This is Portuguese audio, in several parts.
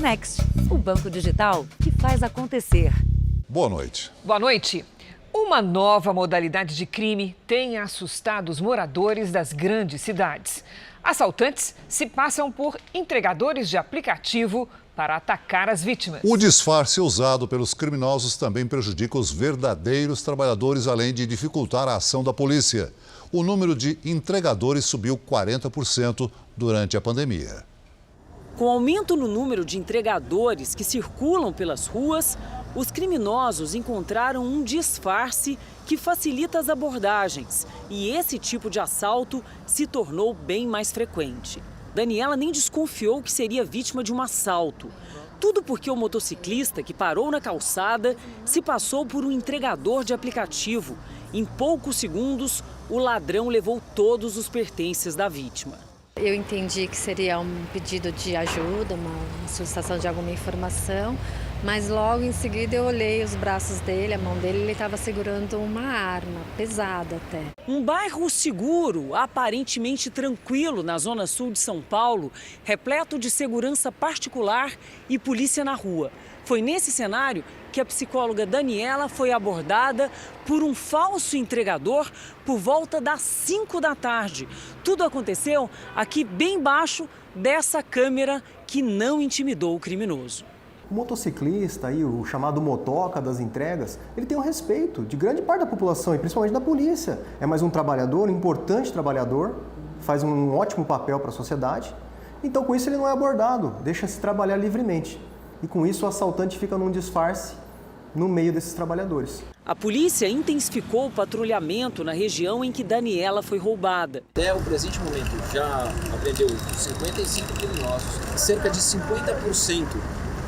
Next, o banco digital que faz acontecer. Boa noite. Boa noite. Uma nova modalidade de crime tem assustado os moradores das grandes cidades. Assaltantes se passam por entregadores de aplicativo para atacar as vítimas. O disfarce usado pelos criminosos também prejudica os verdadeiros trabalhadores, além de dificultar a ação da polícia. O número de entregadores subiu 40% durante a pandemia. Com o aumento no número de entregadores que circulam pelas ruas, os criminosos encontraram um disfarce que facilita as abordagens. E esse tipo de assalto se tornou bem mais frequente. Daniela nem desconfiou que seria vítima de um assalto. Tudo porque o motociclista que parou na calçada se passou por um entregador de aplicativo. Em poucos segundos, o ladrão levou todos os pertences da vítima. Eu entendi que seria um pedido de ajuda, uma solicitação de alguma informação, mas logo em seguida eu olhei os braços dele, a mão dele, ele estava segurando uma arma, pesada até. Um bairro seguro, aparentemente tranquilo na zona sul de São Paulo, repleto de segurança particular e polícia na rua. Foi nesse cenário que a psicóloga Daniela foi abordada por um falso entregador por volta das 5 da tarde. Tudo aconteceu aqui bem embaixo dessa câmera que não intimidou o criminoso. O motociclista, aí, o chamado motoca das entregas, ele tem um respeito de grande parte da população e principalmente da polícia. É mais um trabalhador, um importante trabalhador, faz um ótimo papel para a sociedade. Então, com isso, ele não é abordado, deixa-se trabalhar livremente. E com isso o assaltante fica num disfarce no meio desses trabalhadores. A polícia intensificou o patrulhamento na região em que Daniela foi roubada. Até o presente momento já apreendeu 55 criminosos. Cerca de 50%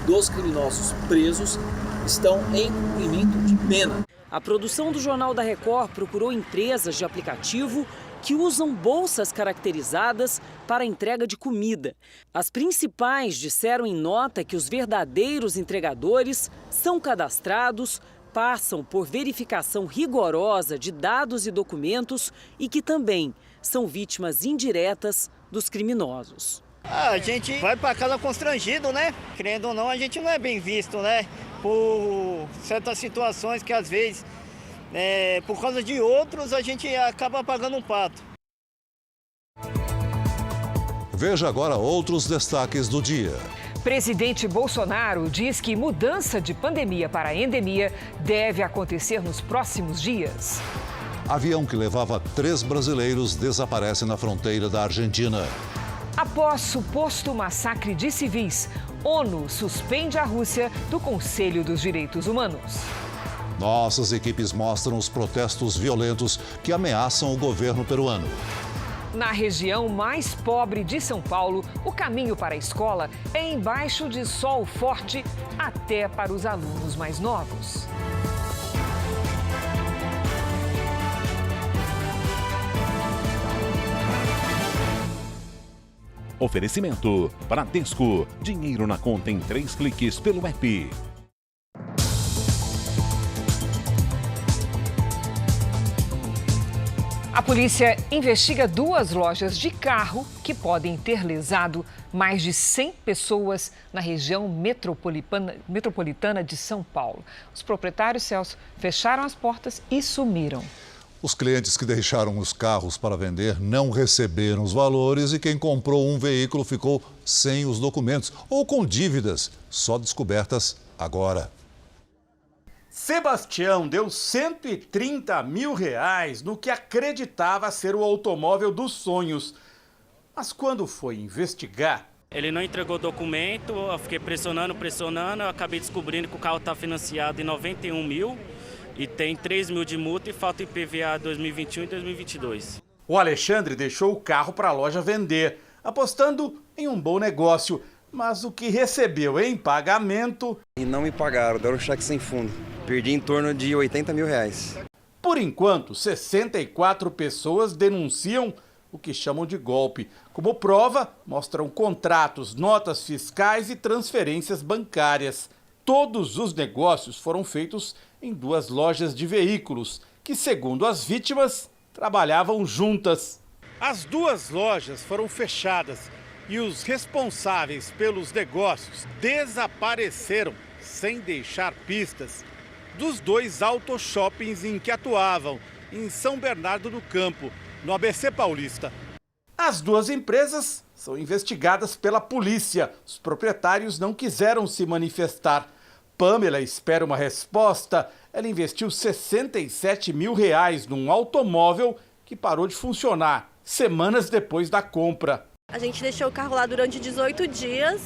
dos criminosos presos estão em cumprimento de pena. A produção do Jornal da Record procurou empresas de aplicativo que usam bolsas caracterizadas para a entrega de comida. As principais disseram em nota que os verdadeiros entregadores são cadastrados, passam por verificação rigorosa de dados e documentos e que também são vítimas indiretas dos criminosos. A gente vai para casa constrangido, né? Querendo ou não, a gente não é bem visto, né? Por certas situações que às vezes... por causa de outros, a gente acaba pagando um pato. Veja agora outros destaques do dia. Presidente Bolsonaro diz que mudança de pandemia para endemia deve acontecer nos próximos dias. Avião que levava 3 brasileiros desaparece na fronteira da Argentina. Após suposto massacre de civis, ONU suspende a Rússia do Conselho dos Direitos Humanos. Nossas equipes mostram os protestos violentos que ameaçam o governo peruano. Na região mais pobre de São Paulo, o caminho para a escola é embaixo de sol forte até para os alunos mais novos. Oferecimento: Bradesco. Dinheiro na conta em 3 cliques pelo app. A polícia investiga 2 lojas de carro que podem ter lesado mais de 100 pessoas na região metropolitana de São Paulo. Os proprietários, Celso, fecharam as portas e sumiram. Os clientes que deixaram os carros para vender não receberam os valores e quem comprou um veículo ficou sem os documentos ou com dívidas, só descobertas agora. Sebastião deu R$130 mil no que acreditava ser o automóvel dos sonhos. Mas quando foi investigar... Ele não entregou documento, eu fiquei pressionando, eu acabei descobrindo que o carro está financiado em 91 mil e tem 3 mil de multa e falta IPVA 2021 e 2022. O Alexandre deixou o carro para a loja vender, apostando em um bom negócio. Mas o que recebeu em pagamento... E não me pagaram, deram um cheque sem fundo. Perdi em torno de R$80 mil. Por enquanto, 64 pessoas denunciam o que chamam de golpe. Como prova, mostram contratos, notas fiscais e transferências bancárias. Todos os negócios foram feitos em 2 lojas de veículos, que, segundo as vítimas, trabalhavam juntas. As 2 lojas foram fechadas E os responsáveis pelos negócios desapareceram sem deixar pistas dos 2 auto-shoppings em que atuavam, em São Bernardo do Campo, no ABC Paulista. As 2 empresas são investigadas pela polícia. Os proprietários não quiseram se manifestar. Pamela espera uma resposta. Ela investiu R$67 mil num automóvel que parou de funcionar semanas depois da compra. A gente deixou o carro lá durante 18 dias.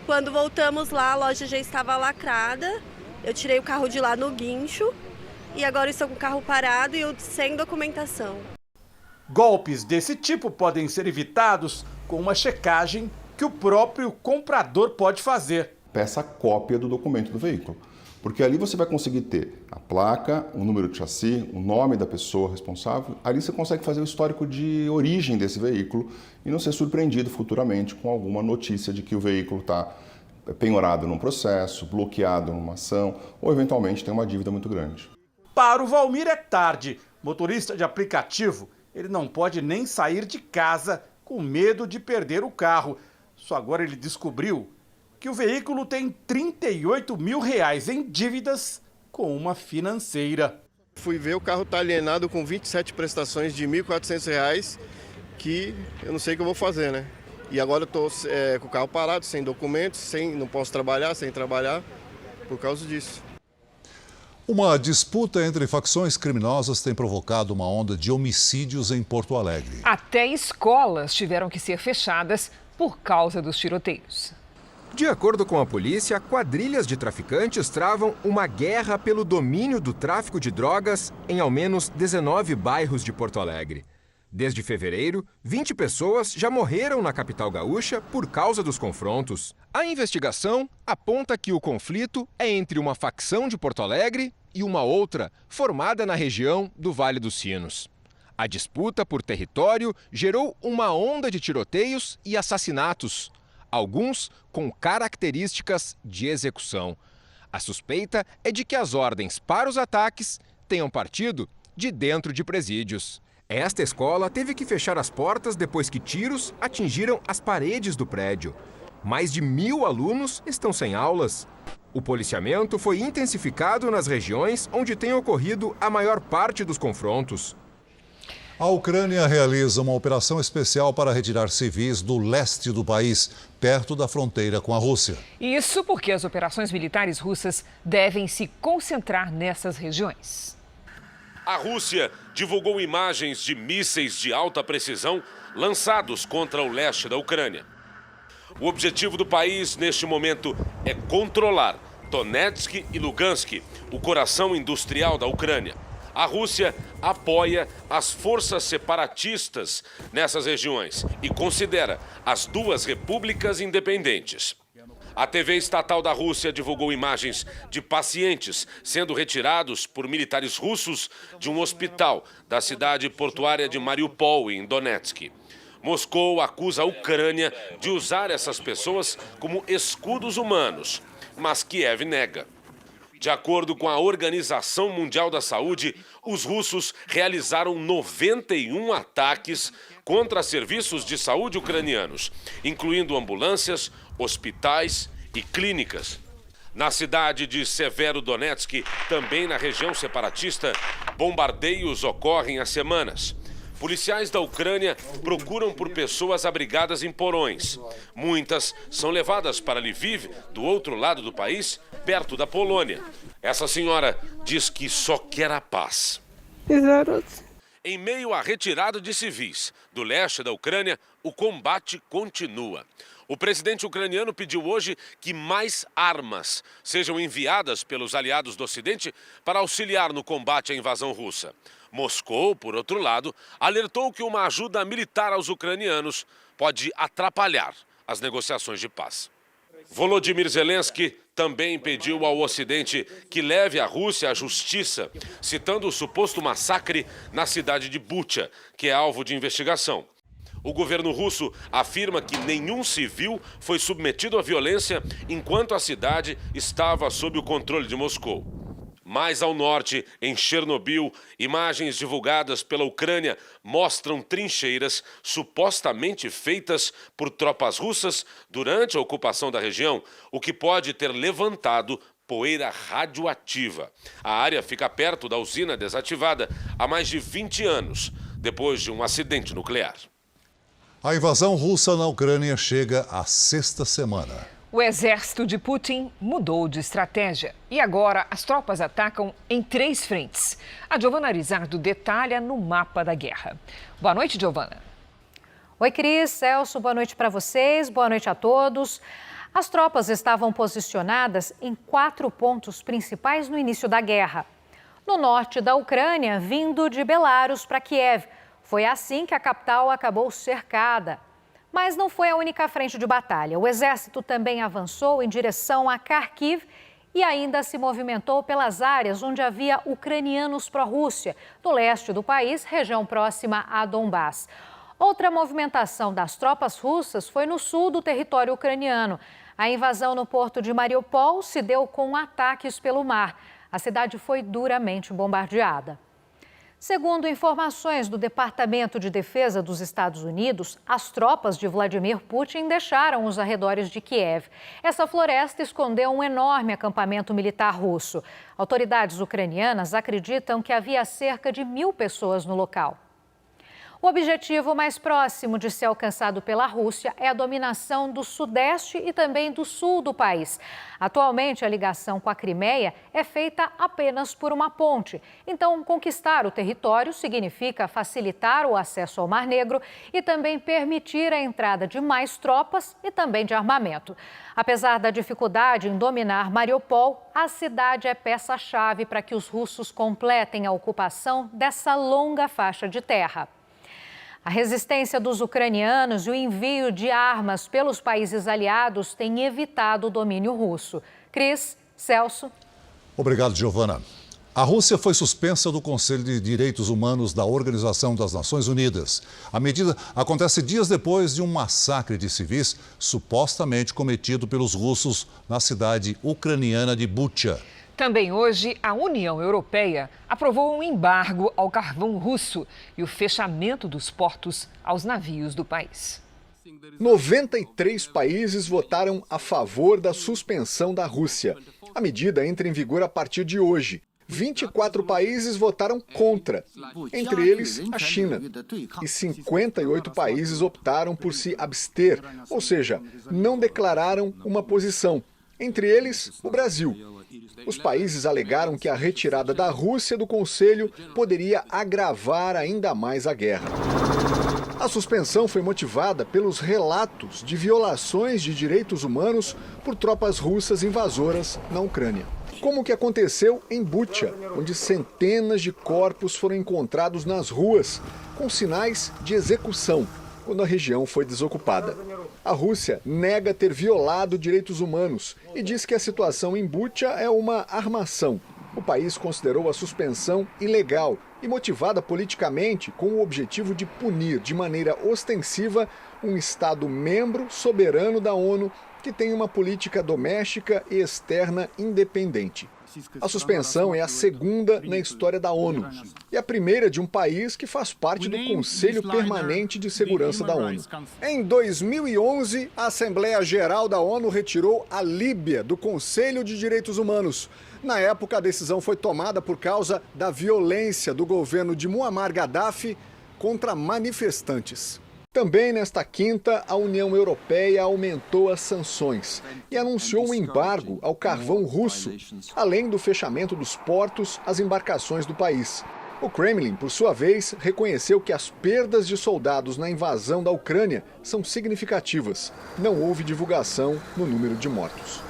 Quando voltamos lá, a loja já estava lacrada. Eu tirei o carro de lá no guincho e agora estou com o carro parado e sem documentação. Golpes desse tipo podem ser evitados com uma checagem que o próprio comprador pode fazer. Peça cópia do documento do veículo, porque ali você vai conseguir ter a placa, o número de chassi, o nome da pessoa responsável. Ali você consegue fazer o histórico de origem desse veículo e não ser surpreendido futuramente com alguma notícia de que o veículo está penhorado num processo, bloqueado numa ação ou eventualmente tem uma dívida muito grande. Para o Valmir é tarde. Motorista de aplicativo, ele não pode nem sair de casa com medo de perder o carro. Só agora ele descobriu que o veículo tem R$38 mil em dívidas com uma financeira. Fui ver, o carro está alienado com 27 prestações de R$ 1.400, que eu não sei o que eu vou fazer, né? E agora eu estou com o carro parado, sem documentos, não posso trabalhar, sem trabalhar, por causa disso. Uma disputa entre facções criminosas tem provocado uma onda de homicídios em Porto Alegre. Até escolas tiveram que ser fechadas por causa dos tiroteios. De acordo com a polícia, quadrilhas de traficantes travam uma guerra pelo domínio do tráfico de drogas em ao menos 19 bairros de Porto Alegre. Desde fevereiro, 20 pessoas já morreram na capital gaúcha por causa dos confrontos. A investigação aponta que o conflito é entre uma facção de Porto Alegre e uma outra formada na região do Vale dos Sinos. A disputa por território gerou uma onda de tiroteios e assassinatos, alguns com características de execução. A suspeita é de que as ordens para os ataques tenham partido de dentro de presídios. Esta escola teve que fechar as portas depois que tiros atingiram as paredes do prédio. Mais de 1.000 alunos estão sem aulas. O policiamento foi intensificado nas regiões onde tem ocorrido a maior parte dos confrontos. A Ucrânia realiza uma operação especial para retirar civis do leste do país, perto da fronteira com a Rússia. Isso porque as operações militares russas devem se concentrar nessas regiões. A Rússia divulgou imagens de mísseis de alta precisão lançados contra o leste da Ucrânia. O objetivo do país, neste momento, é controlar Donetsk e Lugansk, o coração industrial da Ucrânia. A Rússia apoia as forças separatistas nessas regiões e considera as 2 repúblicas independentes. A TV estatal da Rússia divulgou imagens de pacientes sendo retirados por militares russos de um hospital da cidade portuária de Mariupol, em Donetsk. Moscou acusa a Ucrânia de usar essas pessoas como escudos humanos, mas Kiev nega. De acordo com a Organização Mundial da Saúde, os russos realizaram 91 ataques contra serviços de saúde ucranianos, incluindo ambulâncias, hospitais e clínicas. Na cidade de Severodonetsk, também na região separatista, bombardeios ocorrem há semanas. Policiais da Ucrânia procuram por pessoas abrigadas em porões. Muitas são levadas para Lviv, do outro lado do país, perto da Polônia. Essa senhora diz que só quer a paz. Em meio à retirada de civis do leste da Ucrânia, o combate continua. O presidente ucraniano pediu hoje que mais armas sejam enviadas pelos aliados do Ocidente para auxiliar no combate à invasão russa. Moscou, por outro lado, alertou que uma ajuda militar aos ucranianos pode atrapalhar as negociações de paz. Volodymyr Zelensky também pediu ao Ocidente que leve a Rússia à justiça, citando o suposto massacre na cidade de Bucha, que é alvo de investigação. O governo russo afirma que nenhum civil foi submetido à violência enquanto a cidade estava sob o controle de Moscou. Mais ao norte, em Chernobyl, imagens divulgadas pela Ucrânia mostram trincheiras supostamente feitas por tropas russas durante a ocupação da região, o que pode ter levantado poeira radioativa. A área fica perto da usina desativada há mais de 20 anos, depois de um acidente nuclear. A invasão russa na Ucrânia chega à 6ª semana. O exército de Putin mudou de estratégia e agora as tropas atacam em 3 frentes. A Giovana Arizardo detalha no mapa da guerra. Boa noite, Giovana. Oi, Cris, Celso, boa noite para vocês, boa noite a todos. As tropas estavam posicionadas em 4 pontos principais no início da guerra. No norte da Ucrânia, vindo de Belarus para Kiev. Foi assim que a capital acabou cercada. Mas não foi a única frente de batalha. O exército também avançou em direção a Kharkiv e ainda se movimentou pelas áreas onde havia ucranianos pró-Rússia, no leste do país, região próxima a Donbás. Outra movimentação das tropas russas foi no sul do território ucraniano. A invasão no porto de Mariupol se deu com ataques pelo mar. A cidade foi duramente bombardeada. Segundo informações do Departamento de Defesa dos Estados Unidos, as tropas de Vladimir Putin deixaram os arredores de Kiev. Essa floresta escondeu um enorme acampamento militar russo. Autoridades ucranianas acreditam que havia cerca de 1.000 pessoas no local. O objetivo mais próximo de ser alcançado pela Rússia é a dominação do sudeste e também do sul do país. Atualmente, a ligação com a Crimeia é feita apenas por uma ponte. Então, conquistar o território significa facilitar o acesso ao Mar Negro e também permitir a entrada de mais tropas e também de armamento. Apesar da dificuldade em dominar Mariupol, a cidade é peça-chave para que os russos completem a ocupação dessa longa faixa de terra. A resistência dos ucranianos e o envio de armas pelos países aliados têm evitado o domínio russo. Cris, Celso. Obrigado, Giovana. A Rússia foi suspensa do Conselho de Direitos Humanos da Organização das Nações Unidas. A medida acontece dias depois de um massacre de civis supostamente cometido pelos russos na cidade ucraniana de Bucha. Também hoje, a União Europeia aprovou um embargo ao carvão russo e o fechamento dos portos aos navios do país. 93 países votaram a favor da suspensão da Rússia. A medida entra em vigor a partir de hoje. 24 países votaram contra, entre eles a China. E 58 países optaram por se abster, ou seja, não declararam uma posição, entre eles o Brasil. Os países alegaram que a retirada da Rússia do Conselho poderia agravar ainda mais a guerra. A suspensão foi motivada pelos relatos de violações de direitos humanos por tropas russas invasoras na Ucrânia. Como o que aconteceu em Bucha, onde centenas de corpos foram encontrados nas ruas, com sinais de execução, quando a região foi desocupada. A Rússia nega ter violado direitos humanos e diz que a situação em Bucha é uma armação. O país considerou a suspensão ilegal e motivada politicamente com o objetivo de punir de maneira ostensiva um Estado membro soberano da ONU que tem uma política doméstica e externa independente. A suspensão é a segunda na história da ONU e a primeira de um país que faz parte do Conselho Permanente de Segurança da ONU. Em 2011, a Assembleia Geral da ONU retirou a Líbia do Conselho de Direitos Humanos. Na época, a decisão foi tomada por causa da violência do governo de Muammar Gaddafi contra manifestantes. Também nesta quinta, a União Europeia aumentou as sanções e anunciou um embargo ao carvão russo, além do fechamento dos portos às embarcações do país. O Kremlin, por sua vez, reconheceu que as perdas de soldados na invasão da Ucrânia são significativas. Não houve divulgação no número de mortos.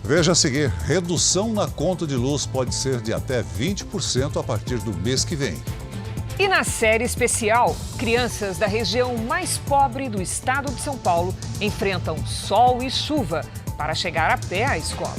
Veja a seguir, redução na conta de luz pode ser de até 20% a partir do mês que vem. E na série especial, crianças da região mais pobre do estado de São Paulo enfrentam sol e chuva para chegar a pé à escola.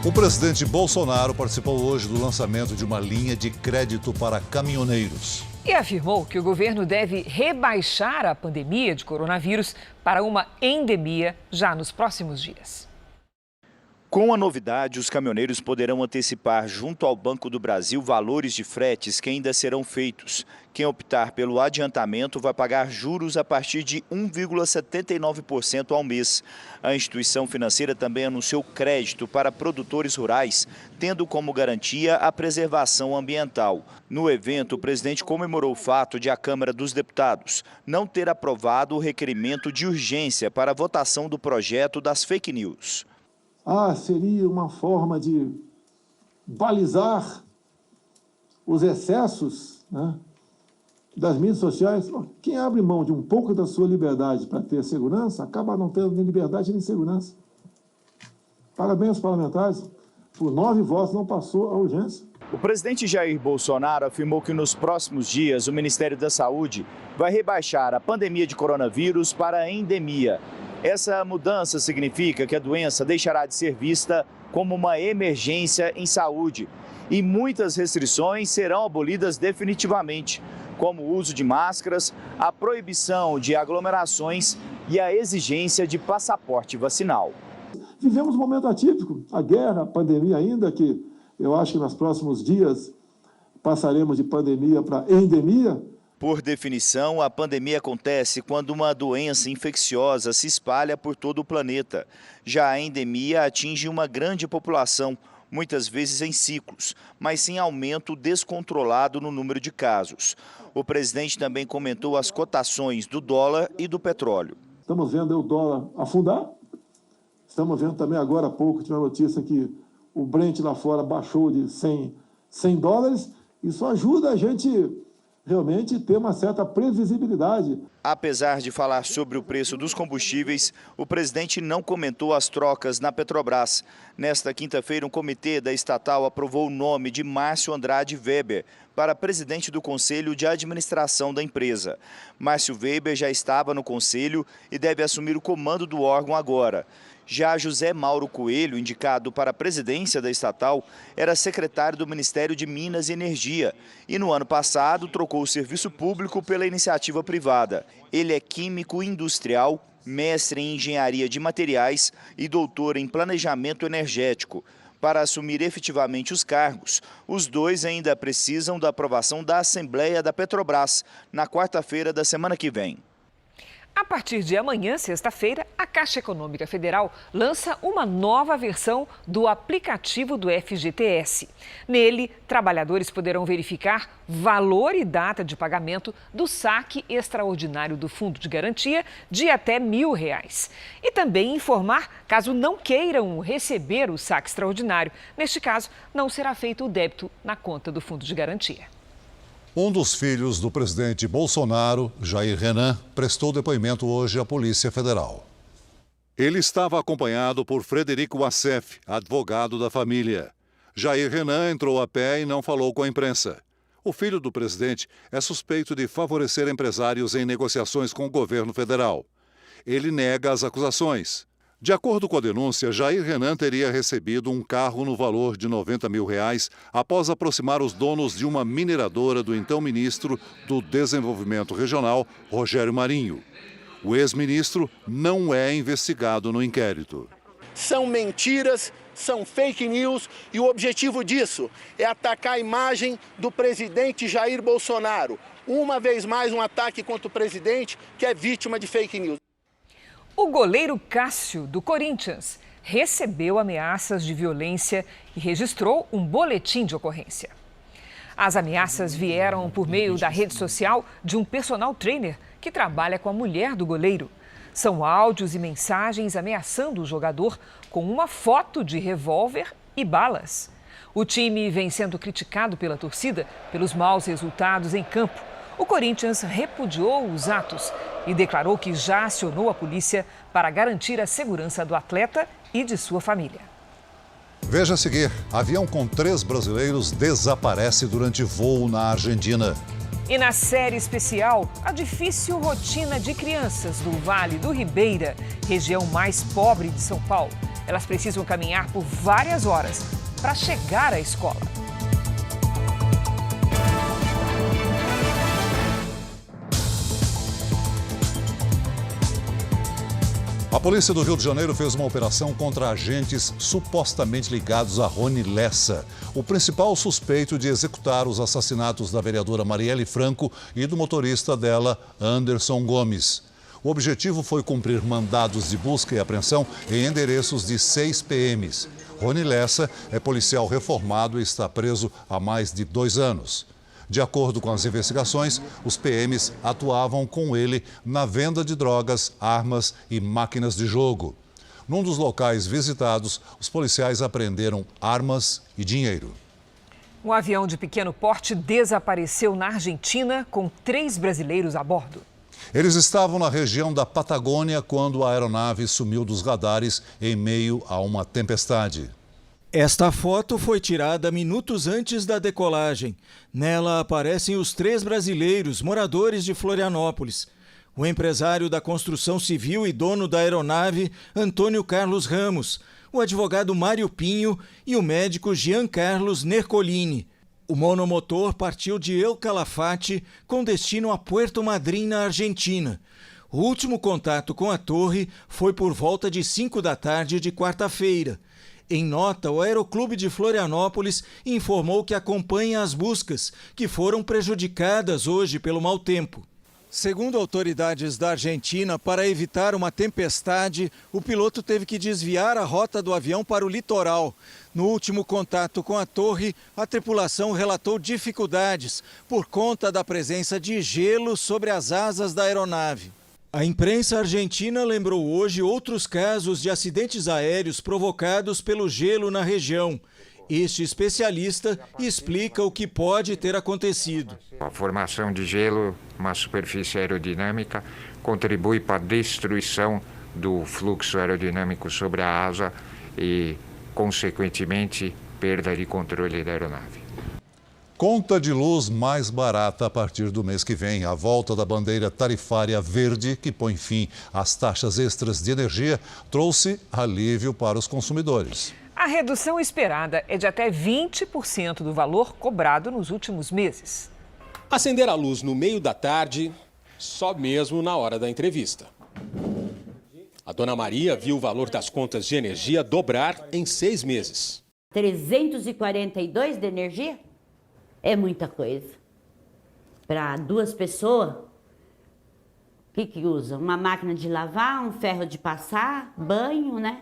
O presidente Bolsonaro participou hoje do lançamento de uma linha de crédito para caminhoneiros. E afirmou que o governo deve rebaixar a pandemia de coronavírus para uma endemia já nos próximos dias. Com a novidade, os caminhoneiros poderão antecipar junto ao Banco do Brasil valores de fretes que ainda serão feitos. Quem optar pelo adiantamento vai pagar juros a partir de 1,79% ao mês. A instituição financeira também anunciou crédito para produtores rurais, tendo como garantia a preservação ambiental. No evento, o presidente comemorou o fato de a Câmara dos Deputados não ter aprovado o requerimento de urgência para a votação do projeto das fake news. Seria uma forma de balizar os excessos, né, das mídias sociais. Quem abre mão de um pouco da sua liberdade para ter segurança, acaba não tendo nem liberdade nem segurança. Parabéns aos parlamentares, por 9 votos não passou a urgência. O presidente Jair Bolsonaro afirmou que nos próximos dias o Ministério da Saúde vai rebaixar a pandemia de coronavírus para a endemia. Essa mudança significa que a doença deixará de ser vista como uma emergência em saúde e muitas restrições serão abolidas definitivamente, como o uso de máscaras, a proibição de aglomerações e a exigência de passaporte vacinal. Vivemos um momento atípico, a guerra, a pandemia ainda, que eu acho que nos próximos dias passaremos de pandemia para endemia. Por definição, a pandemia acontece quando uma doença infecciosa se espalha por todo o planeta. Já a endemia atinge uma grande população, muitas vezes em ciclos, mas sem aumento descontrolado no número de casos. O presidente também comentou as cotações do dólar e do petróleo. Estamos vendo o dólar afundar, estamos vendo também agora há pouco, tive a notícia que o Brent lá fora baixou de 100 dólares, isso ajuda a gente realmente ter uma certa previsibilidade. Apesar de falar sobre o preço dos combustíveis, o presidente não comentou as trocas na Petrobras. Nesta quinta-feira, um comitê da estatal aprovou o nome de Márcio Andrade Weber para presidente do Conselho de Administração da empresa. Márcio Weber já estava no conselho e deve assumir o comando do órgão agora. Já José Mauro Coelho, indicado para a presidência da estatal, era secretário do Ministério de Minas e Energia e no ano passado trocou o serviço público pela iniciativa privada. Ele é químico industrial, mestre em engenharia de materiais e doutor em planejamento energético. Para assumir efetivamente os cargos, os dois ainda precisam da aprovação da Assembleia da Petrobras na quarta-feira da semana que vem. A partir de amanhã, sexta-feira, a Caixa Econômica Federal lança uma nova versão do aplicativo do FGTS. Nele, trabalhadores poderão verificar valor e data de pagamento do saque extraordinário do Fundo de Garantia de até R$1.000. E também informar caso não queiram receber o saque extraordinário. Neste caso, não será feito o débito na conta do Fundo de Garantia. Um dos filhos do presidente Bolsonaro, Jair Renan, prestou depoimento hoje à Polícia Federal. Ele estava acompanhado por Frederico Assef, advogado da família. Jair Renan entrou a pé e não falou com a imprensa. O filho do presidente é suspeito de favorecer empresários em negociações com o governo federal. Ele nega as acusações. De acordo com a denúncia, Jair Renan teria recebido um carro no valor de R$90 mil após aproximar os donos de uma mineradora do então ministro do Desenvolvimento Regional, Rogério Marinho. O ex-ministro não é investigado no inquérito. São mentiras, são fake news e o objetivo disso é atacar a imagem do presidente Jair Bolsonaro. Uma vez mais um ataque contra o presidente que é vítima de fake news. O goleiro Cássio, do Corinthians, recebeu ameaças de violência e registrou um boletim de ocorrência. As ameaças vieram por meio da rede social de um personal trainer que trabalha com a mulher do goleiro. São áudios e mensagens ameaçando o jogador com uma foto de revólver e balas. O time vem sendo criticado pela torcida pelos maus resultados em campo. O Corinthians repudiou os atos e declarou que já acionou a polícia para garantir a segurança do atleta e de sua família. Veja a seguir, avião com 3 brasileiros desaparece durante voo na Argentina. E na série especial, a difícil rotina de crianças do Vale do Ribeira, região mais pobre de São Paulo. Elas precisam caminhar por várias horas para chegar à escola. A polícia do Rio de Janeiro fez uma operação contra agentes supostamente ligados a Rony Lessa, o principal suspeito de executar os assassinatos da vereadora Marielle Franco e do motorista dela, Anderson Gomes. O objetivo foi cumprir mandados de busca e apreensão em endereços de 6 PMs. Rony Lessa é policial reformado e está preso há mais de 2 anos. De acordo com as investigações, os PMs atuavam com ele na venda de drogas, armas e máquinas de jogo. Num dos locais visitados, os policiais apreenderam armas e dinheiro. Um avião de pequeno porte desapareceu na Argentina com 3 brasileiros a bordo. Eles estavam na região da Patagônia quando a aeronave sumiu dos radares em meio a uma tempestade. Esta foto foi tirada minutos antes da decolagem. Nela aparecem os 3 brasileiros moradores de Florianópolis. O empresário da construção civil e dono da aeronave, Antônio Carlos Ramos, o advogado Mário Pinho e o médico Jean Carlos Nercolini. O monomotor partiu de El Calafate com destino a Puerto Madryn, na Argentina. O último contato com a torre foi por volta de 5 da tarde de quarta-feira. Em nota, o Aeroclube de Florianópolis informou que acompanha as buscas, que foram prejudicadas hoje pelo mau tempo. Segundo autoridades da Argentina, para evitar uma tempestade, o piloto teve que desviar a rota do avião para o litoral. No último contato com a torre, a tripulação relatou dificuldades por conta da presença de gelo sobre as asas da aeronave. A imprensa argentina lembrou hoje outros casos de acidentes aéreos provocados pelo gelo na região. Este especialista explica o que pode ter acontecido. A formação de gelo, uma superfície aerodinâmica, contribui para a destruição do fluxo aerodinâmico sobre a asa e, consequentemente, perda de controle da aeronave. Conta de luz mais barata a partir do mês que vem. A volta da bandeira tarifária verde, que põe fim às taxas extras de energia, trouxe alívio para os consumidores. A redução esperada é de até 20% do valor cobrado nos últimos meses. Acender a luz no meio da tarde, só mesmo na hora da entrevista. A dona Maria viu o valor das contas de energia dobrar em 6 meses. 342 de energia? É muita coisa. Para 2 pessoas, o que usa? Uma máquina de lavar, um ferro de passar, banho, né?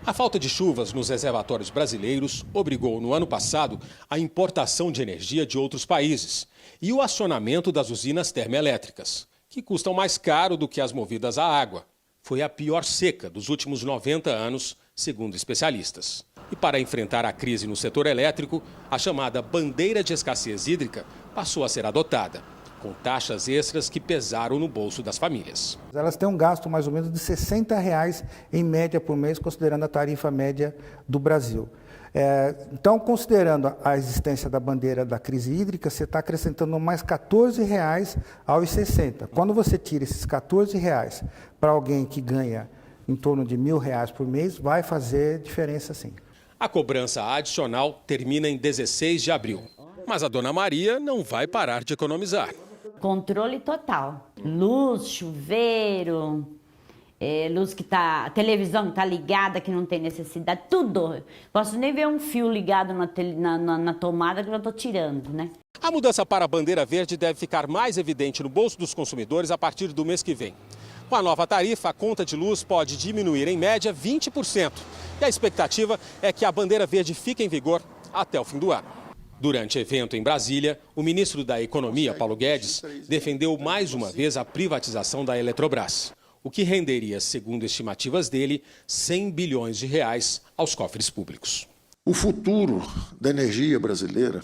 A falta de chuvas nos reservatórios brasileiros obrigou, no ano passado, a importação de energia de outros países e o acionamento das usinas termoelétricas, que custam mais caro do que as movidas a água. Foi a pior seca dos últimos 90 anos, segundo especialistas. E para enfrentar a crise no setor elétrico, a chamada bandeira de escassez hídrica passou a ser adotada, com taxas extras que pesaram no bolso das famílias. Elas têm um gasto mais ou menos de R$ 60 em média por mês, considerando a tarifa média do Brasil. Então, considerando a existência da bandeira da crise hídrica, você está acrescentando mais R$ 14 aos 60. Quando você tira esses R$ 14 para alguém que ganha em torno de R$ 1.000 por mês, vai fazer diferença sim. A cobrança adicional termina em 16 de abril. Mas a dona Maria não vai parar de economizar. Controle total. Luz, chuveiro, luz que tá, televisão que tá ligada, que não tem necessidade, tudo. Posso nem ver um fio ligado na tomada que eu estou tirando, né? A mudança para a bandeira verde deve ficar mais evidente no bolso dos consumidores a partir do mês que vem. Com a nova tarifa, a conta de luz pode diminuir em média 20%. E a expectativa é que a bandeira verde fique em vigor até o fim do ano. Durante evento em Brasília, o ministro da Economia, Paulo Guedes, defendeu mais uma vez a privatização da Eletrobras, o que renderia, segundo estimativas dele, 100 bilhões de reais aos cofres públicos. O futuro da energia brasileira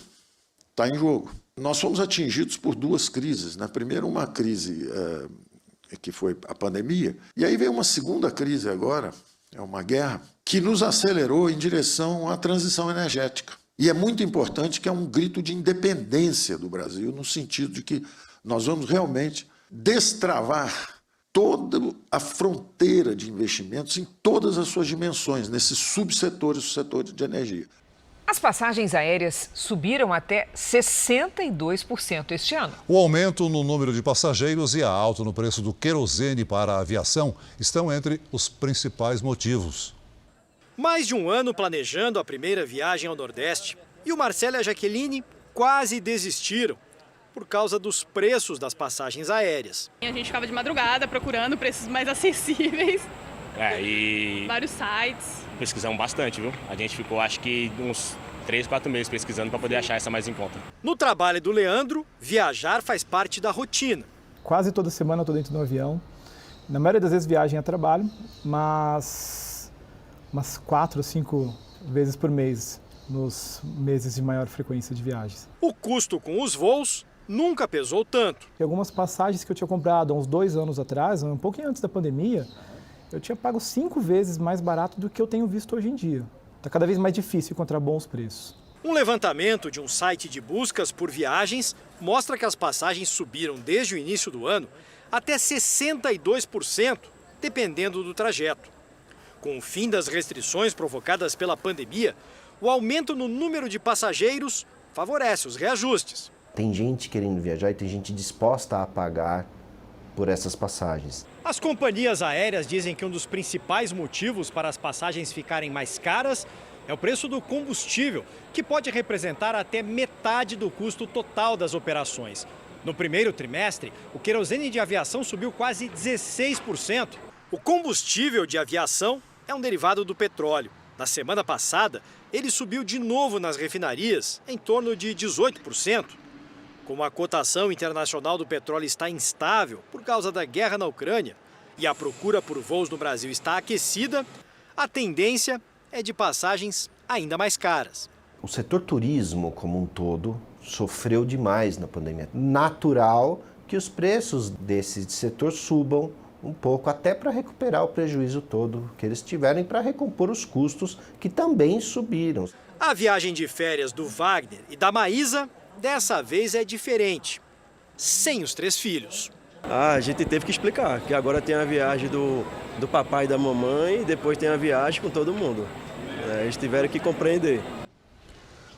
está em jogo. Nós fomos atingidos por 2 crises, né? Primeiro, uma crise que foi a pandemia, e aí veio uma segunda crise agora, é uma guerra, que nos acelerou em direção à transição energética. E é muito importante que é um grito de independência do Brasil, no sentido de que nós vamos realmente destravar toda a fronteira de investimentos em todas as suas dimensões, nesses subsetores do setor de energia. As passagens aéreas subiram até 62% este ano. O aumento no número de passageiros e a alta no preço do querosene para a aviação estão entre os principais motivos. Mais de um ano planejando a primeira viagem ao Nordeste e o Marcelo e a Jaqueline quase desistiram por causa dos preços das passagens aéreas. A gente ficava de madrugada procurando preços mais acessíveis. E vários sites. Pesquisamos bastante, viu? A gente ficou, acho que, uns 3, 4 meses pesquisando para poder achar essa mais em conta. No trabalho do Leandro, viajar faz parte da rotina. Quase toda semana eu estou dentro do avião. Na maioria das vezes viagem a trabalho, mas umas 4 ou 5 vezes por mês, nos meses de maior frequência de viagens. O custo com os voos nunca pesou tanto. E algumas passagens que eu tinha comprado há uns 2 anos atrás, um pouquinho antes da pandemia, eu tinha pago 5 vezes mais barato do que eu tenho visto hoje em dia. Está cada vez mais difícil encontrar bons preços. Um levantamento de um site de buscas por viagens mostra que as passagens subiram desde o início do ano até 62%, dependendo do trajeto. Com o fim das restrições provocadas pela pandemia, o aumento no número de passageiros favorece os reajustes. Tem gente querendo viajar e tem gente disposta a pagar por essas passagens. As companhias aéreas dizem que um dos principais motivos para as passagens ficarem mais caras é o preço do combustível, que pode representar até metade do custo total das operações. No primeiro trimestre, o querosene de aviação subiu quase 16%. O combustível de aviação é um derivado do petróleo. Na semana passada, ele subiu de novo nas refinarias, em torno de 18%. Como a cotação internacional do petróleo está instável por causa da guerra na Ucrânia e a procura por voos no Brasil está aquecida, a tendência é de passagens ainda mais caras. O setor turismo como um todo sofreu demais na pandemia. Natural que os preços desse setor subam um pouco, até para recuperar o prejuízo todo que eles tiveram e para recompor os custos que também subiram. A viagem de férias do Wagner e da Maísa dessa vez é diferente, sem os 3 filhos. A gente teve que explicar que agora tem a viagem do papai e da mamãe e depois tem a viagem com todo mundo. Eles tiveram que compreender.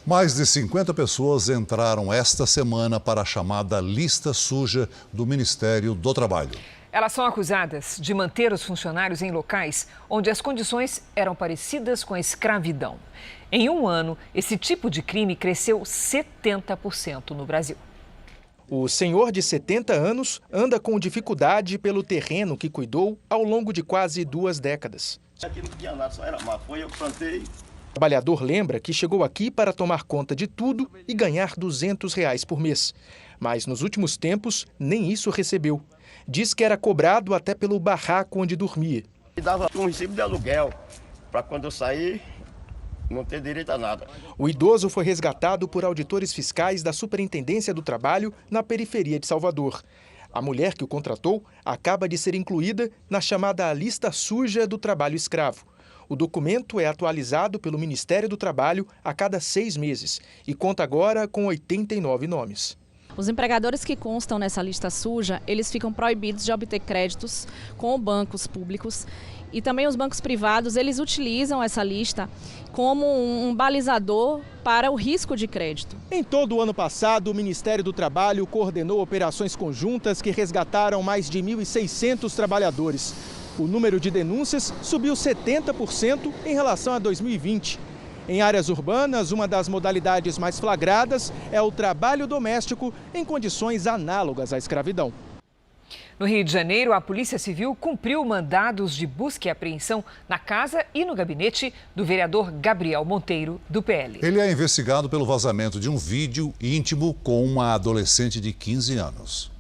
Mais de 50 pessoas entraram esta semana para a chamada lista suja do Ministério do Trabalho. Elas são acusadas de manter os funcionários em locais onde as condições eram parecidas com a escravidão. Em um ano, esse tipo de crime cresceu 70% no Brasil. O senhor de 70 anos anda com dificuldade pelo terreno que cuidou ao longo de quase 2 décadas. Aqui não tinha nada, só era mato, foi eu que plantei. O trabalhador lembra que chegou aqui para tomar conta de tudo e ganhar R$200 por mês. Mas nos últimos tempos, nem isso recebeu. Diz que era cobrado até pelo barraco onde dormia. Me dava um recibo de aluguel para quando eu sair não ter direito a nada. O idoso foi resgatado por auditores fiscais da Superintendência do Trabalho na periferia de Salvador. A mulher que o contratou acaba de ser incluída na chamada lista suja do trabalho escravo. O documento é atualizado pelo Ministério do Trabalho a cada 6 meses e conta agora com 89 nomes. Os empregadores que constam nessa lista suja, eles ficam proibidos de obter créditos com bancos públicos. E também os bancos privados, eles utilizam essa lista como um balizador para o risco de crédito. Em todo o ano passado, o Ministério do Trabalho coordenou operações conjuntas que resgataram mais de 1.600 trabalhadores. O número de denúncias subiu 70% em relação a 2020. Em áreas urbanas, uma das modalidades mais flagradas é o trabalho doméstico em condições análogas à escravidão. No Rio de Janeiro, a Polícia Civil cumpriu mandados de busca e apreensão na casa e no gabinete do vereador Gabriel Monteiro, do PL. Ele é investigado pelo vazamento de um vídeo íntimo com uma adolescente de 15 anos.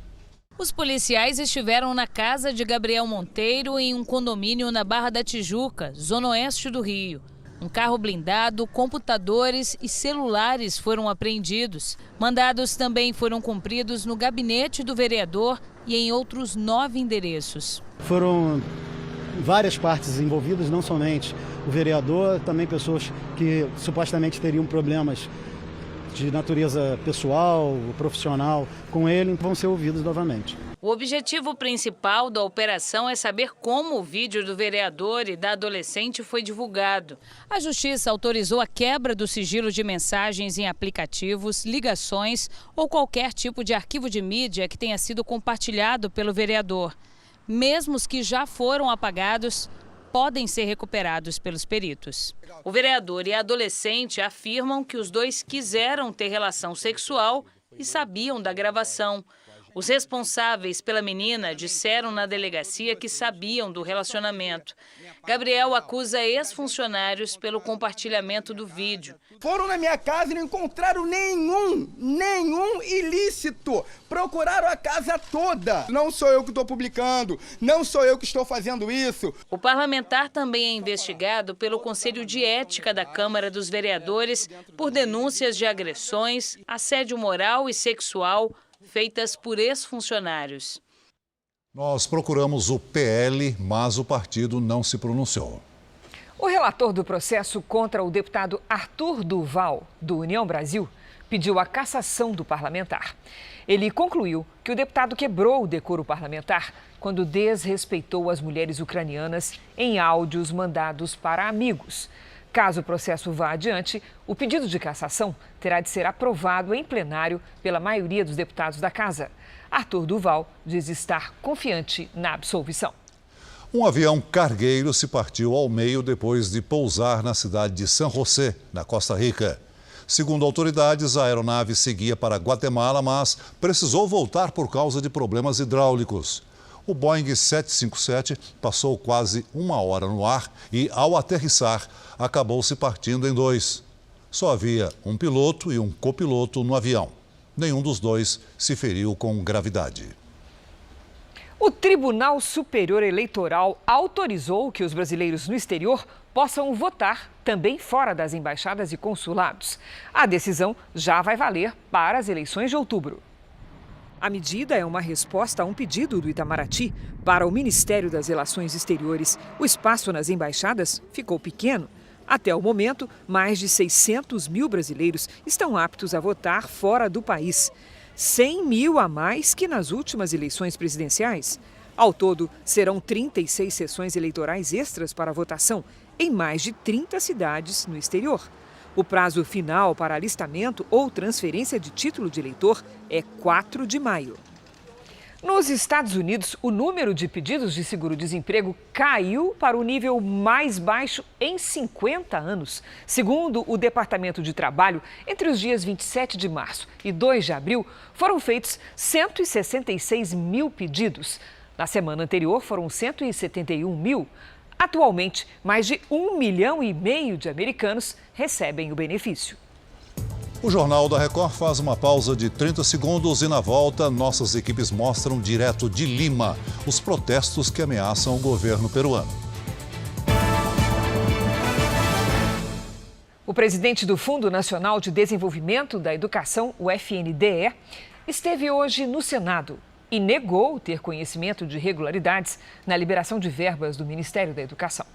Os policiais estiveram na casa de Gabriel Monteiro em um condomínio na Barra da Tijuca, zona oeste do Rio. Um carro blindado, computadores e celulares foram apreendidos. Mandados também foram cumpridos no gabinete do vereador e em outros 9 endereços. Foram várias partes envolvidas, não somente o vereador, também pessoas que supostamente teriam problemas de natureza pessoal, profissional com ele, vão ser ouvidos novamente. O objetivo principal da operação é saber como o vídeo do vereador e da adolescente foi divulgado. A Justiça autorizou a quebra do sigilo de mensagens em aplicativos, ligações ou qualquer tipo de arquivo de mídia que tenha sido compartilhado pelo vereador. Mesmo os que já foram apagados, podem ser recuperados pelos peritos. O vereador e a adolescente afirmam que os dois quiseram ter relação sexual e sabiam da gravação. Os responsáveis pela menina disseram na delegacia que sabiam do relacionamento. Gabriel acusa ex-funcionários pelo compartilhamento do vídeo. Foram na minha casa e não encontraram nenhum ilícito. Procuraram a casa toda. Não sou eu que estou publicando, não sou eu que estou fazendo isso. O parlamentar também é investigado pelo Conselho de Ética da Câmara dos Vereadores por denúncias de agressões, assédio moral e sexual feitas por ex-funcionários. Nós procuramos o PL, mas o partido não se pronunciou. O relator do processo contra o deputado Arthur Duval, do União Brasil, pediu a cassação do parlamentar. Ele concluiu que o deputado quebrou o decoro parlamentar quando desrespeitou as mulheres ucranianas em áudios mandados para amigos. Caso o processo vá adiante, o pedido de cassação terá de ser aprovado em plenário pela maioria dos deputados da Casa. Arthur Duval diz estar confiante na absolvição. Um avião cargueiro se partiu ao meio depois de pousar na cidade de San José, na Costa Rica. Segundo autoridades, a aeronave seguia para Guatemala, mas precisou voltar por causa de problemas hidráulicos. O Boeing 757 passou quase 1 hora no ar e, ao aterrissar, acabou se partindo em dois. Só havia um piloto e um copiloto no avião. Nenhum dos dois se feriu com gravidade. O Tribunal Superior Eleitoral autorizou que os brasileiros no exterior possam votar também fora das embaixadas e consulados. A decisão já vai valer para as eleições de outubro. A medida é uma resposta a um pedido do Itamaraty para o Ministério das Relações Exteriores. O espaço nas embaixadas ficou pequeno. Até o momento, mais de 600 mil brasileiros estão aptos a votar fora do país. 100 mil a mais que nas últimas eleições presidenciais. Ao todo, serão 36 sessões eleitorais extras para votação em mais de 30 cidades no exterior. O prazo final para alistamento ou transferência de título de eleitor é 4 de maio. Nos Estados Unidos, o número de pedidos de seguro-desemprego caiu para o nível mais baixo em 50 anos. Segundo o Departamento de Trabalho, entre os dias 27 de março e 2 de abril, foram feitos 166 mil pedidos. Na semana anterior, foram 171 mil. Atualmente, mais de 1,5 milhão de americanos recebem o benefício. O Jornal da Record faz uma pausa de 30 segundos e, na volta, nossas equipes mostram direto de Lima os protestos que ameaçam o governo peruano. O presidente do Fundo Nacional de Desenvolvimento da Educação, o FNDE, esteve hoje no Senado e negou ter conhecimento de irregularidades na liberação de verbas do Ministério da Educação.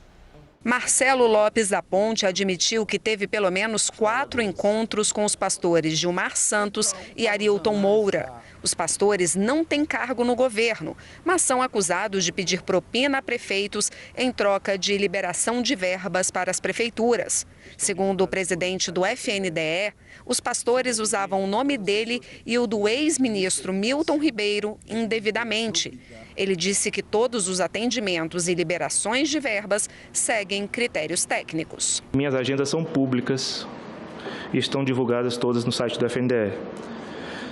Marcelo Lopes da Ponte admitiu que teve pelo menos 4 encontros com os pastores Gilmar Santos e Arilton Moura. Os pastores não têm cargo no governo, mas são acusados de pedir propina a prefeitos em troca de liberação de verbas para as prefeituras. Segundo o presidente do FNDE, os pastores usavam o nome dele e o do ex-ministro Milton Ribeiro indevidamente. Ele disse que todos os atendimentos e liberações de verbas seguem critérios técnicos. Minhas agendas são públicas e estão divulgadas todas no site do FNDE.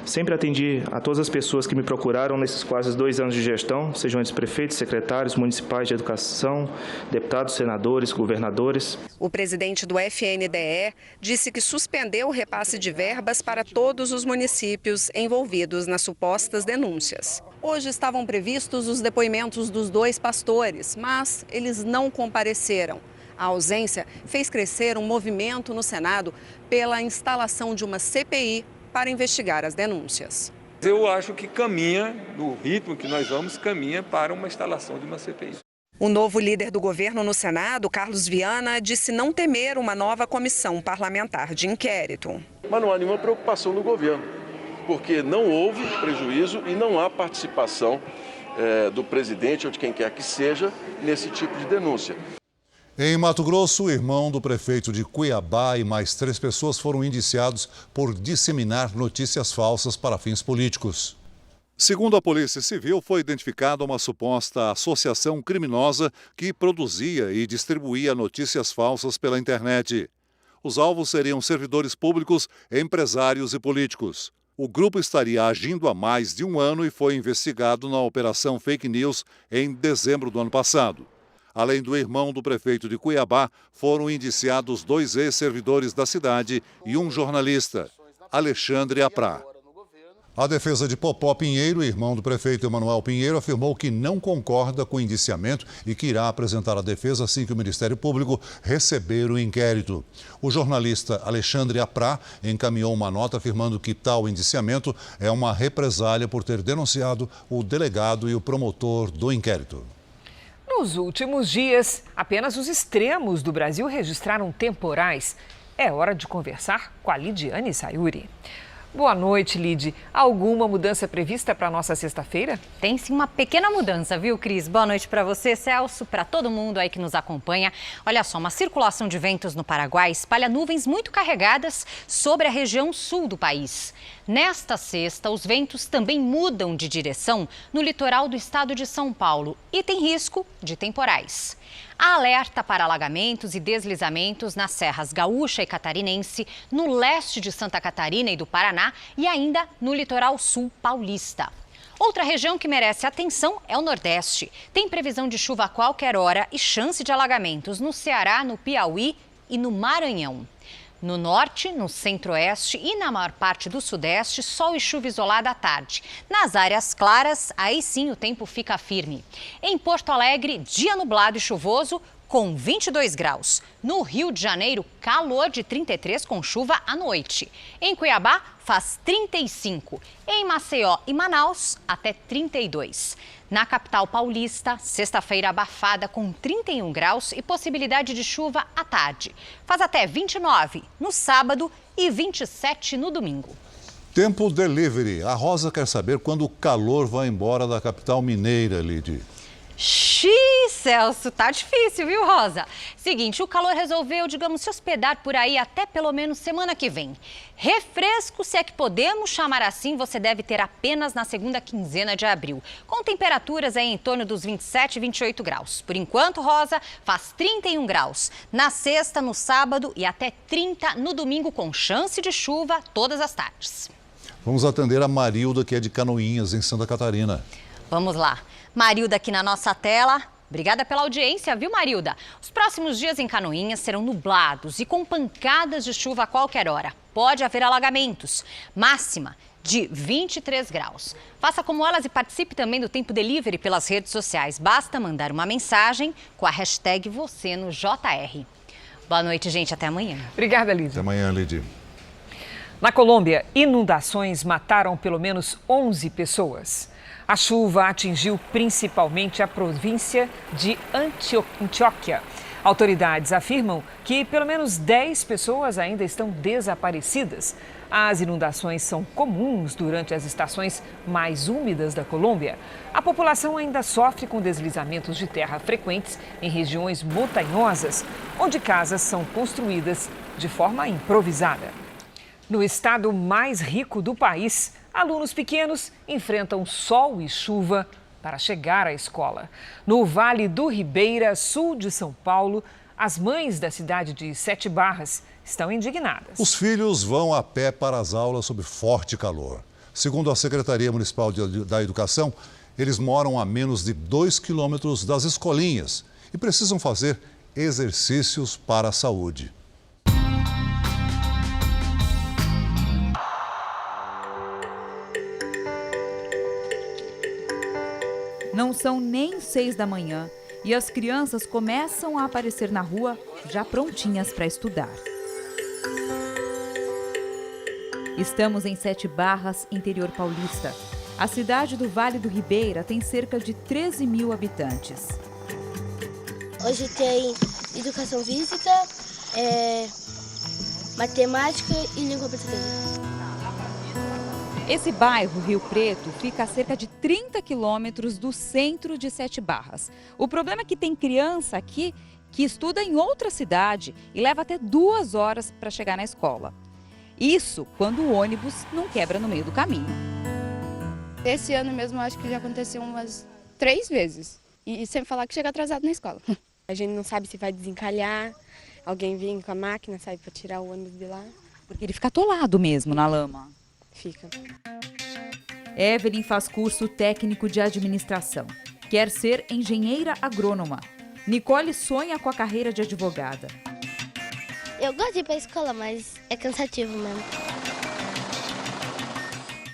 Sempre atendi a todas as pessoas que me procuraram nesses quase 2 anos de gestão, sejam eles prefeitos, secretários municipais de educação, deputados, senadores, governadores. O presidente do FNDE disse que suspendeu o repasse de verbas para todos os municípios envolvidos nas supostas denúncias. Hoje estavam previstos os depoimentos dos 2 pastores, mas eles não compareceram. A ausência fez crescer um movimento no Senado pela instalação de uma CPI para investigar as denúncias. Eu acho que caminha, no ritmo que nós vamos, caminha para uma instalação de uma CPI. O novo líder do governo no Senado, Carlos Viana, disse não temer uma nova comissão parlamentar de inquérito. Mas não há nenhuma preocupação no governo. porque não houve prejuízo e não há participação do presidente ou de quem quer que seja nesse tipo de denúncia. Em Mato Grosso, o irmão do prefeito de Cuiabá e mais 3 pessoas foram indiciados por disseminar notícias falsas para fins políticos. Segundo a Polícia Civil, foi identificada uma suposta associação criminosa que produzia e distribuía notícias falsas pela internet. Os alvos seriam servidores públicos, empresários e políticos. O grupo estaria agindo há mais de um ano e foi investigado na Operação Fake News em dezembro do ano passado. Além do irmão do prefeito de Cuiabá, foram indiciados 2 ex-servidores da cidade e um jornalista, Alexandre Aprá. A defesa de Popó Pinheiro, irmão do prefeito Emanuel Pinheiro, afirmou que não concorda com o indiciamento e que irá apresentar a defesa assim que o Ministério Público receber o inquérito. O jornalista Alexandre Aprá encaminhou uma nota afirmando que tal indiciamento é uma represália por ter denunciado o delegado e o promotor do inquérito. Nos últimos dias, apenas os extremos do Brasil registraram temporais. É hora de conversar com a Lidiane Sayuri. Boa noite, Lid. Alguma mudança prevista para a nossa sexta-feira? Tem sim uma pequena mudança, viu, Cris? Boa noite para você, Celso, para todo mundo aí que nos acompanha. Olha só, uma circulação de ventos no Paraguai espalha nuvens muito carregadas sobre a região sul do país. Nesta sexta, os ventos também mudam de direção no litoral do estado de São Paulo e tem risco de temporais. Há alerta para alagamentos e deslizamentos nas serras Gaúcha e Catarinense, no leste de Santa Catarina e do Paraná e ainda no litoral sul paulista. Outra região que merece atenção é o Nordeste. Tem previsão de chuva a qualquer hora e chance de alagamentos no Ceará, no Piauí e no Maranhão. No norte, no centro-oeste e na maior parte do sudeste, sol e chuva isolada à tarde. Nas áreas claras, aí sim o tempo fica firme. Em Porto Alegre, dia nublado e chuvoso com 22 graus. No Rio de Janeiro, calor de 33 com chuva à noite. Em Cuiabá, faz 35. Em Maceió e Manaus, até 32. Na capital paulista, sexta-feira abafada com 31 graus e possibilidade de chuva à tarde. Faz até 29 no sábado e 27 no domingo. Tempo delivery. A Rosa quer saber quando o calor vai embora da capital mineira, Lidy. Xiii, Celso, tá difícil, viu, Rosa? Seguinte, o calor resolveu, digamos, se hospedar por aí até pelo menos semana que vem. Refresco, se é que podemos chamar assim, você deve ter apenas na segunda quinzena de abril, com temperaturas aí em torno dos 27 e 28 graus. Por enquanto, Rosa, faz 31 graus na sexta, no sábado e até 30 no domingo, com chance de chuva todas as tardes. Vamos atender a Marilda, que é de Canoinhas, em Santa Catarina. Vamos lá. Marilda aqui na nossa tela. Obrigada pela audiência, viu, Marilda? Os próximos dias em Canoinhas serão nublados e com pancadas de chuva a qualquer hora. Pode haver alagamentos. Máxima de 23 graus. Faça como elas e participe também do Tempo Delivery pelas redes sociais. Basta mandar uma mensagem com a hashtag #VocênoJR. Boa noite, gente. Até amanhã. Obrigada, Lidy. Até amanhã, Lidy. Na Colômbia, inundações mataram pelo menos 11 pessoas. A chuva atingiu principalmente a província de Antioquia. Autoridades afirmam que pelo menos 10 pessoas ainda estão desaparecidas. As inundações são comuns durante as estações mais úmidas da Colômbia. A população ainda sofre com deslizamentos de terra frequentes em regiões montanhosas, onde casas são construídas de forma improvisada. No estado mais rico do país, alunos pequenos enfrentam sol e chuva para chegar à escola. No Vale do Ribeira, sul de São Paulo, as mães da cidade de Sete Barras estão indignadas. Os filhos vão a pé para as aulas sob forte calor. Segundo a Secretaria Municipal da Educação, eles moram a menos de 2 quilômetros das escolinhas e precisam fazer exercícios para a saúde. Não são nem 6 da manhã e as crianças começam a aparecer na rua já prontinhas para estudar. Estamos em Sete Barras, interior paulista. A cidade do Vale do Ribeira tem cerca de 13 mil habitantes. Hoje tem educação física, matemática e língua portuguesa. Esse bairro, Rio Preto, fica a cerca de 30 quilômetros do centro de Sete Barras. O problema é que tem criança aqui que estuda em outra cidade e leva até 2 horas para chegar na escola. Isso quando o ônibus não quebra no meio do caminho. Esse ano mesmo, eu acho que já aconteceu umas 3 vezes. E sempre falar que chega atrasado na escola. A gente não sabe se vai desencalhar, alguém vem com a máquina, sabe, para tirar o ônibus de lá. Porque ele fica atolado mesmo na lama. Fica. Evelyn faz curso técnico de administração. Quer ser engenheira agrônoma. Nicole sonha com a carreira de advogada. Eu gosto de ir para a escola, mas é cansativo mesmo.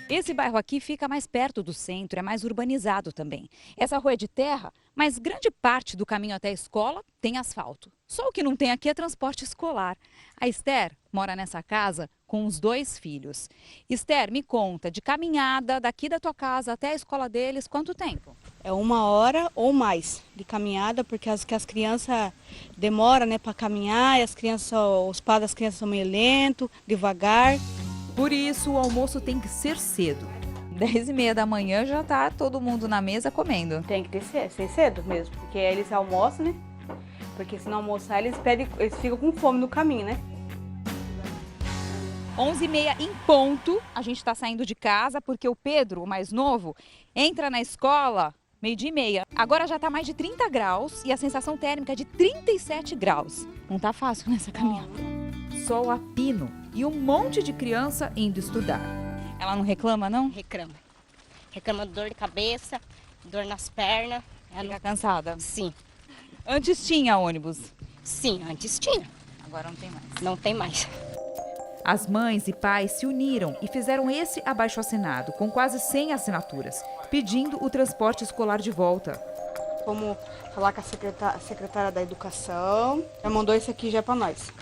Esse bairro aqui fica mais perto do centro, é mais urbanizado também. Essa rua é de terra, mas grande parte do caminho até a escola tem asfalto. Só o que não tem aqui é transporte escolar. A Esther mora nessa casa com os 2 filhos. Esther, me conta, de caminhada daqui da tua casa até a escola deles, quanto tempo? É 1 hora ou mais de caminhada, porque as crianças demoram, né, para caminhar, e os pais das crianças são meio lentos, devagar. Por isso, o almoço tem que ser cedo. 10h30 da manhã já tá todo mundo na mesa comendo. Tem que ser cedo mesmo, porque aí eles almoçam, né? Porque se não almoçar, eles ficam com fome no caminho, né? 11h30 em ponto, a gente tá saindo de casa porque o Pedro, o mais novo, entra na escola 12h30. Agora já tá mais de 30 graus e a sensação térmica é de 37 graus. Não tá fácil nessa caminhada. Sol a pino e um monte de criança indo estudar. Ela não reclama, não? Reclama. Reclama de dor de cabeça, dor nas pernas. Ela fica cansada? Sim. Antes tinha ônibus? Sim, antes tinha. Agora não tem mais. Não tem mais. As mães e pais se uniram e fizeram esse abaixo-assinado, com quase 100 assinaturas, pedindo o transporte escolar de volta. Vamos falar com a secretária da Educação. Já mandou isso aqui já para nós.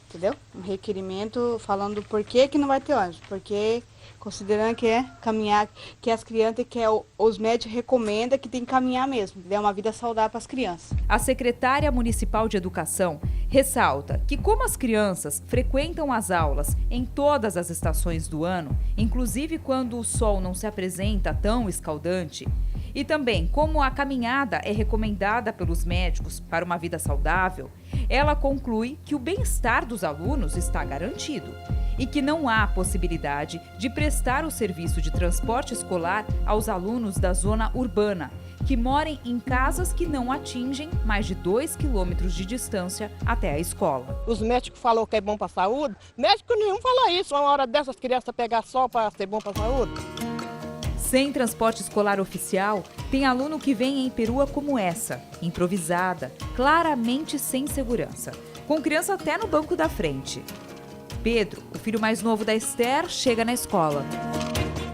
Entendeu? Um requerimento falando por que não vai ter ônibus. Porque considerando que é caminhar, que as crianças, que os médicos recomendam que tem que caminhar mesmo. É uma vida saudável para as crianças. A secretária municipal de Educação ressalta que como as crianças frequentam as aulas em todas as estações do ano, inclusive quando o sol não se apresenta tão escaldante, e também como a caminhada é recomendada pelos médicos para uma vida saudável, ela conclui que o bem-estar dos alunos está garantido e que não há possibilidade de prestar o serviço de transporte escolar aos alunos da zona urbana, que morem em casas que não atingem mais de 2 quilômetros de distância até a escola. Os médicos falaram que é bom para a saúde. Médico nenhum fala isso. Uma hora dessas crianças pegar sol para ser bom para a saúde. Sem transporte escolar oficial, tem aluno que vem em perua como essa, improvisada, claramente sem segurança, com criança até no banco da frente. Pedro, o filho mais novo da Esther, chega na escola.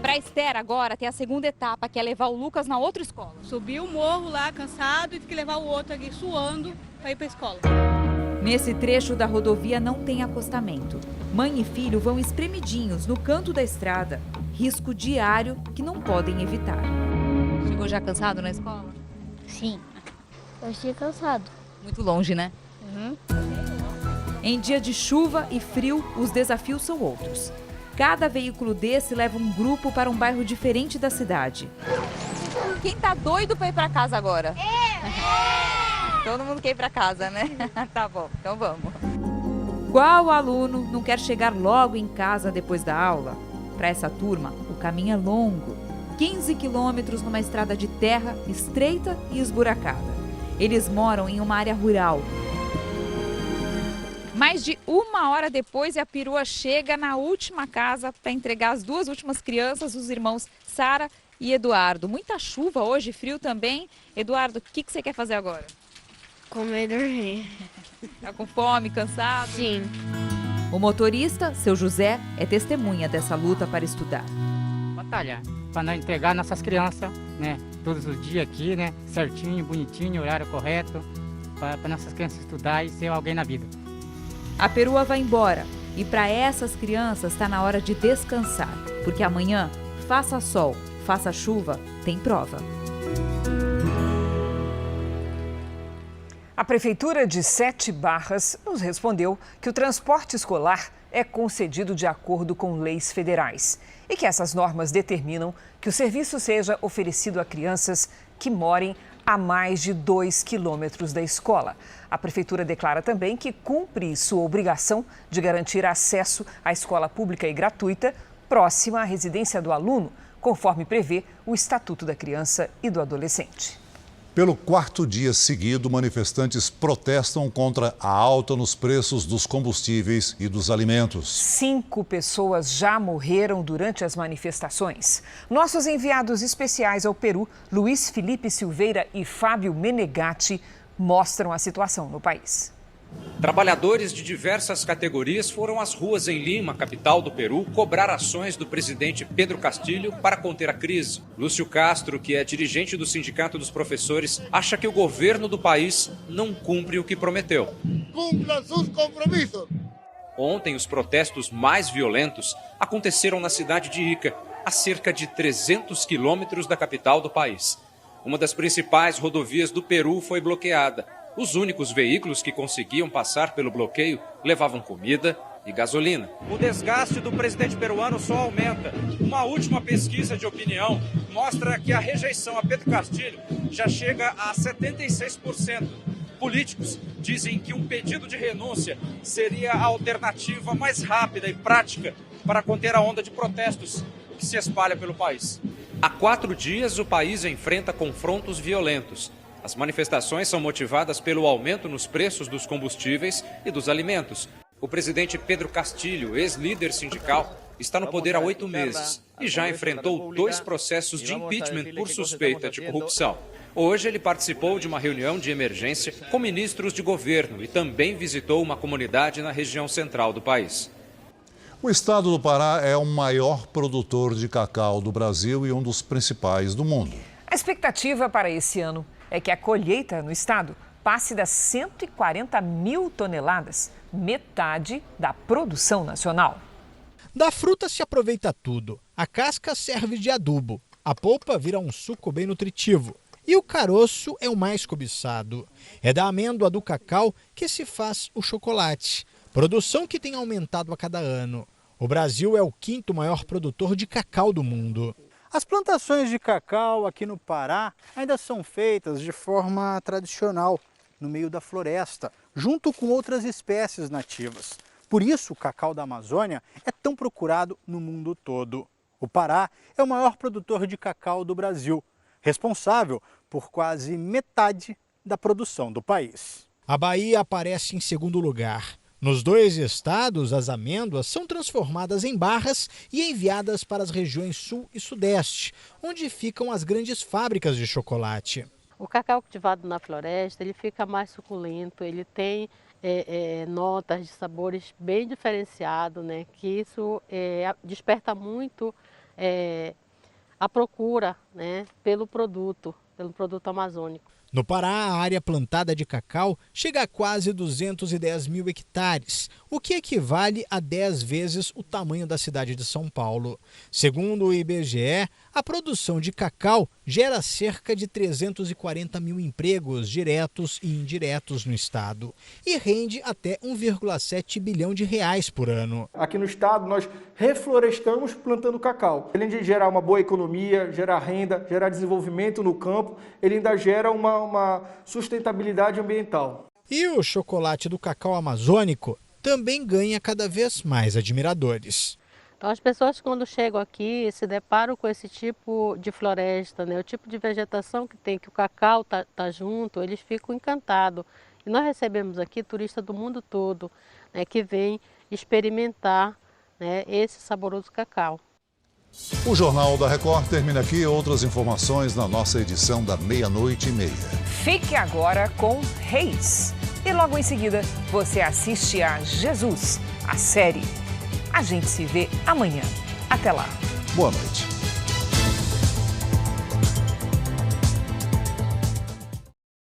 Para Esther agora tem a segunda etapa, que é levar o Lucas na outra escola. Subiu o morro lá, cansado, e tem que levar o outro aqui suando para ir para a escola. Nesse trecho da rodovia não tem acostamento. Mãe e filho vão espremidinhos no canto da estrada. Risco diário que não podem evitar. Chegou já cansado na escola? Sim. Eu cheguei cansado. Muito longe, né? Uhum. Em dia de chuva e frio, os desafios são outros. Cada veículo desse leva um grupo para um bairro diferente da cidade. Quem tá doido para ir para casa agora? Todo mundo quer ir para casa, né? Tá bom, então vamos. Qual aluno não quer chegar logo em casa depois da aula? Para essa turma, o caminho é longo. 15 quilômetros numa estrada de terra estreita e esburacada. Eles moram em uma área rural. Mais de 1 hora depois, a perua chega na última casa para entregar as 2 últimas crianças, os irmãos Sara e Eduardo. Muita chuva hoje, frio também. Eduardo, o que você quer fazer agora? Comer e dormir. Tá com fome, cansado? Sim. O motorista, seu José, é testemunha dessa luta para estudar. Batalhar para nós entregar nossas crianças, né, todos os dias aqui, né, certinho, bonitinho, horário correto, para nossas crianças estudar e ser alguém na vida. A perua vai embora e para essas crianças está na hora de descansar, porque amanhã, faça sol, faça chuva, tem prova. A Prefeitura de Sete Barras nos respondeu que o transporte escolar é concedido de acordo com leis federais e que essas normas determinam que o serviço seja oferecido a crianças que morem a mais de 2 quilômetros da escola. A prefeitura declara também que cumpre sua obrigação de garantir acesso à escola pública e gratuita próxima à residência do aluno, conforme prevê o Estatuto da Criança e do Adolescente. Pelo 4º dia seguido, manifestantes protestam contra a alta nos preços dos combustíveis e dos alimentos. 5 pessoas já morreram durante as manifestações. Nossos enviados especiais ao Peru, Luiz Felipe Silveira e Fábio Menegatti, mostram a situação no país. Trabalhadores de diversas categorias foram às ruas em Lima, capital do Peru, cobrar ações do presidente Pedro Castilho para conter a crise. Lúcio Castro, que é dirigente do Sindicato dos Professores, acha que o governo do país não cumpre o que prometeu. Cumpram seus compromissos. Ontem, os protestos mais violentos aconteceram na cidade de Ica, a cerca de 300 quilômetros da capital do país. Uma das principais rodovias do Peru foi bloqueada. Os únicos veículos que conseguiam passar pelo bloqueio levavam comida e gasolina. O desgaste do presidente peruano só aumenta. Uma última pesquisa de opinião mostra que a rejeição a Pedro Castilho já chega a 76%. Políticos dizem que um pedido de renúncia seria a alternativa mais rápida e prática para conter a onda de protestos que se espalha pelo país. Há 4 dias, o país enfrenta confrontos violentos. As manifestações são motivadas pelo aumento nos preços dos combustíveis e dos alimentos. O presidente Pedro Castilho, ex-líder sindical, está no poder há 8 meses e já enfrentou 2 processos de impeachment por suspeita de corrupção. Hoje ele participou de uma reunião de emergência com ministros de governo e também visitou uma comunidade na região central do país. O estado do Pará é o maior produtor de cacau do Brasil e um dos principais do mundo. A expectativa para esse ano é que a colheita no estado passe das 140 mil toneladas, metade da produção nacional. Da fruta se aproveita tudo. A casca serve de adubo, a polpa vira um suco bem nutritivo e o caroço é o mais cobiçado. É da amêndoa do cacau que se faz o chocolate, produção que tem aumentado a cada ano. O Brasil é o 5º maior produtor de cacau do mundo. As plantações de cacau aqui no Pará ainda são feitas de forma tradicional, no meio da floresta, junto com outras espécies nativas. Por isso, o cacau da Amazônia é tão procurado no mundo todo. O Pará é o maior produtor de cacau do Brasil, responsável por quase metade da produção do país. A Bahia aparece em segundo lugar. Nos 2 estados, as amêndoas são transformadas em barras e enviadas para as regiões sul e sudeste, onde ficam as grandes fábricas de chocolate. O cacau cultivado na floresta, ele fica mais suculento, ele tem notas de sabores bem diferenciados, né? Que isso desperta muito a procura, né? pelo produto amazônico. No Pará, a área plantada de cacau chega a quase 210 mil hectares, o que equivale a 10 vezes o tamanho da cidade de São Paulo. Segundo o IBGE, a produção de cacau gera cerca de 340 mil empregos diretos e indiretos no estado e rende até 1,7 bilhão de reais por ano. Aqui no estado, nós reflorestamos plantando cacau. Além de gerar uma boa economia, gerar renda, gerar desenvolvimento no campo, ele ainda gera uma sustentabilidade ambiental. E o chocolate do cacau amazônico também ganha cada vez mais admiradores. Então as pessoas quando chegam aqui se deparam com esse tipo de floresta, né? O tipo de vegetação que tem, que o cacau tá junto, eles ficam encantados. E nós recebemos aqui turistas do mundo todo, né, que vêm experimentar, né, esse saboroso cacau. O Jornal da Record termina aqui. Outras informações na nossa edição da 00:30. Fique agora com Reis. E logo em seguida, você assiste a Jesus, a série. A gente se vê amanhã. Até lá. Boa noite.